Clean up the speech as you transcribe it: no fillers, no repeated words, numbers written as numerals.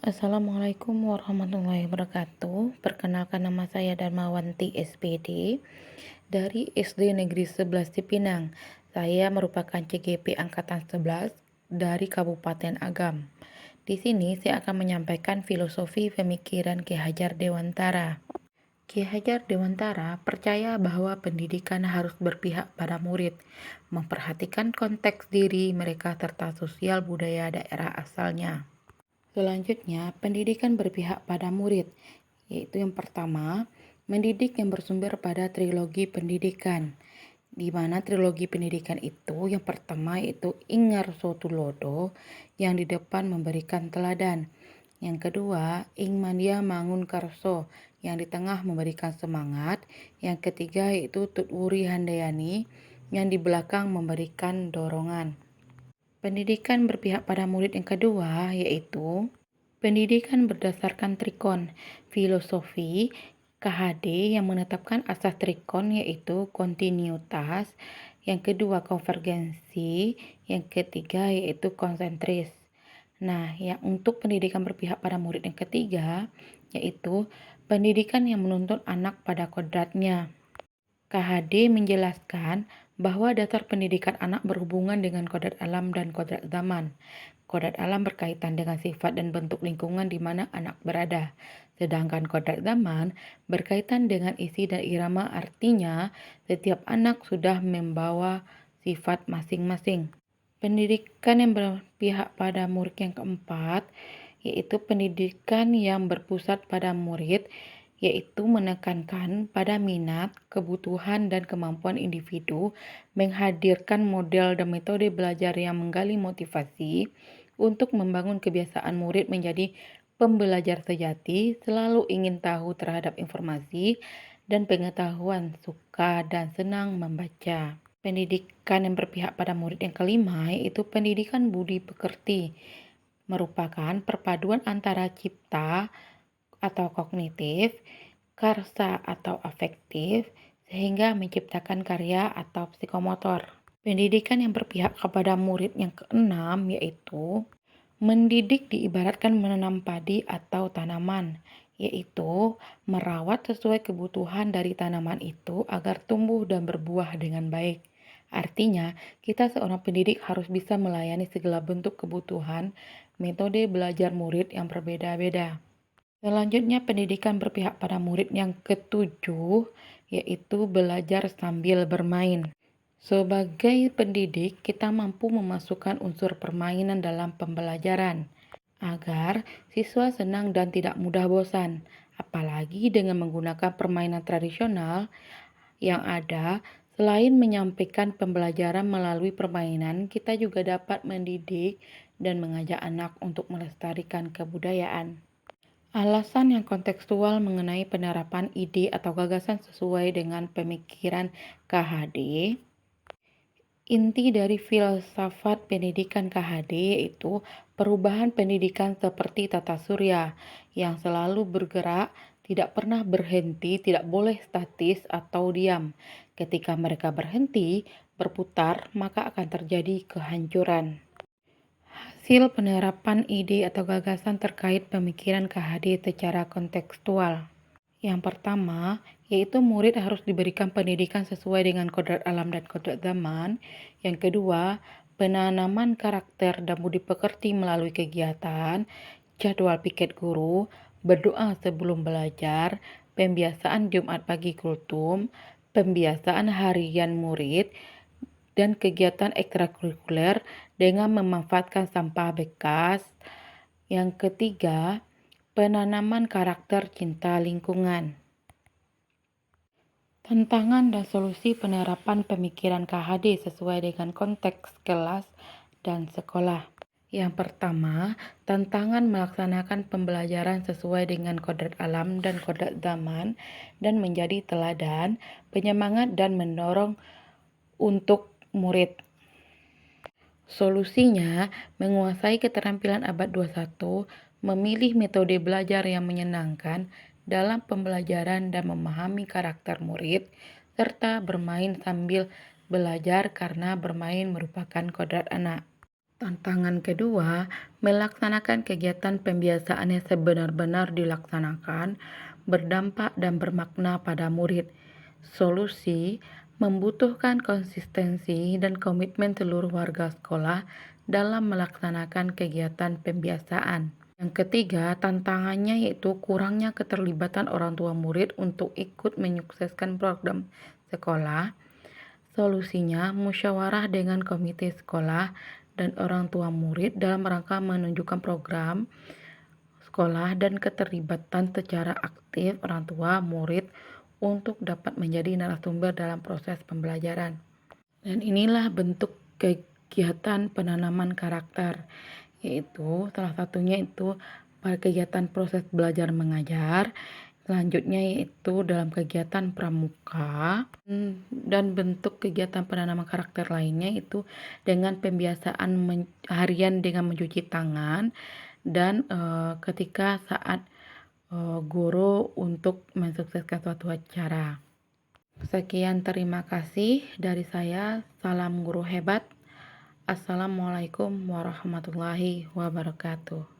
Assalamualaikum warahmatullahi wabarakatuh. Perkenalkan nama saya Darmawanti SPD dari SD Negeri 11 Cipinang. Saya merupakan CGP angkatan 11 dari Kabupaten Agam. Di sini saya akan menyampaikan filosofi pemikiran Ki Hajar Dewantara. Ki Hajar Dewantara percaya bahwa pendidikan harus berpihak pada murid, memperhatikan konteks diri mereka serta sosial budaya daerah asalnya. Selanjutnya, pendidikan berpihak pada murid, yaitu yang pertama, mendidik yang bersumber pada trilogi pendidikan, di mana trilogi pendidikan itu yang pertama yaitu Ingarso Tulodo yang di depan memberikan teladan. Yang kedua, Ing Mandia Mangun Karso yang di tengah memberikan semangat. Yang ketiga yaitu Tutwuri Handayani yang di belakang memberikan dorongan. Pendidikan berpihak pada murid yang kedua yaitu pendidikan berdasarkan trikon, filosofi KHD yang menetapkan asas trikon yaitu kontinuitas, yang kedua konvergensi, yang ketiga yaitu konsentris. Nah, yang untuk pendidikan berpihak pada murid yang ketiga yaitu pendidikan yang menuntun anak pada kodratnya. KHD menjelaskan bahwa dasar pendidikan anak berhubungan dengan kodrat alam dan kodrat zaman. Kodrat alam berkaitan dengan sifat dan bentuk lingkungan di mana anak berada. Sedangkan kodrat zaman berkaitan dengan isi dan irama, artinya setiap anak sudah membawa sifat masing-masing. Pendidikan yang berpihak pada murid yang keempat, yaitu pendidikan yang berpusat pada murid, yaitu menekankan pada minat, kebutuhan, dan kemampuan individu, menghadirkan model dan metode belajar yang menggali motivasi untuk membangun kebiasaan murid menjadi pembelajar sejati, selalu ingin tahu terhadap informasi dan pengetahuan, suka dan senang membaca. Pendidikan yang berpihak pada murid yang kelima yaitu pendidikan budi pekerti, merupakan perpaduan antara cipta atau kognitif, karsa atau afektif, sehingga menciptakan karya atau psikomotor. Pendidikan yang berpihak kepada murid yang keenam yaitu mendidik diibaratkan menanam padi atau tanaman, yaitu merawat sesuai kebutuhan dari tanaman itu agar tumbuh dan berbuah dengan baik. Artinya, kita seorang pendidik harus bisa melayani segala bentuk kebutuhan metode belajar murid yang berbeda-beda. Selanjutnya, pendidikan berpihak pada murid yang ketujuh, yaitu belajar sambil bermain. Sebagai pendidik, kita mampu memasukkan unsur permainan dalam pembelajaran agar siswa senang dan tidak mudah bosan. Apalagi dengan menggunakan permainan tradisional yang ada, selain menyampaikan pembelajaran melalui permainan, kita juga dapat mendidik dan mengajak anak untuk melestarikan kebudayaan. Alasan yang kontekstual mengenai penerapan ide atau gagasan sesuai dengan pemikiran KHD. Inti dari filsafat pendidikan KHD yaitu perubahan pendidikan seperti tata surya yang selalu bergerak, tidak pernah berhenti, tidak boleh statis atau diam. Ketika mereka berhenti, berputar, maka akan terjadi kehancuran. Hasil penerapan ide atau gagasan terkait pemikiran KHD secara kontekstual. Yang pertama, yaitu murid harus diberikan pendidikan sesuai dengan kodrat alam dan kodrat zaman. Yang kedua, penanaman karakter dan budi pekerti melalui kegiatan, jadwal piket guru, berdoa sebelum belajar, pembiasaan Jumat pagi kultum, pembiasaan harian murid, dan kegiatan ekstrakurikuler dengan memanfaatkan sampah bekas. Yang ketiga, penanaman karakter cinta lingkungan. Tantangan dan solusi penerapan pemikiran KHD sesuai dengan konteks kelas dan sekolah. Yang pertama, tantangan melaksanakan pembelajaran sesuai dengan kodrat alam dan kodrat zaman dan menjadi teladan, penyemangat dan mendorong untuk murid. Solusinya, menguasai keterampilan abad 21, memilih metode belajar yang menyenangkan dalam pembelajaran dan memahami karakter murid, serta bermain sambil belajar karena bermain merupakan kodrat anak. Tantangan kedua, melaksanakan kegiatan pembiasaan yang sebenar-benar dilaksanakan, berdampak dan bermakna pada murid. Solusi membutuhkan konsistensi dan komitmen seluruh warga sekolah dalam melaksanakan kegiatan pembiasaan. Yang ketiga, tantangannya yaitu kurangnya keterlibatan orang tua murid untuk ikut menyukseskan program sekolah. Solusinya, musyawarah dengan komite sekolah dan orang tua murid dalam rangka menunjukkan program sekolah dan keterlibatan secara aktif orang tua murid untuk dapat menjadi narasumber dalam proses pembelajaran. Dan inilah bentuk kegiatan penanaman karakter, yaitu salah satunya itu pada kegiatan proses belajar mengajar, selanjutnya yaitu dalam kegiatan pramuka, dan bentuk kegiatan penanaman karakter lainnya itu dengan pembiasaan harian dengan mencuci tangan dan ketika saat guru untuk mensukseskan suatu acara. Sekian, terima kasih dari saya. Salam guru hebat. Assalamualaikum warahmatullahi wabarakatuh.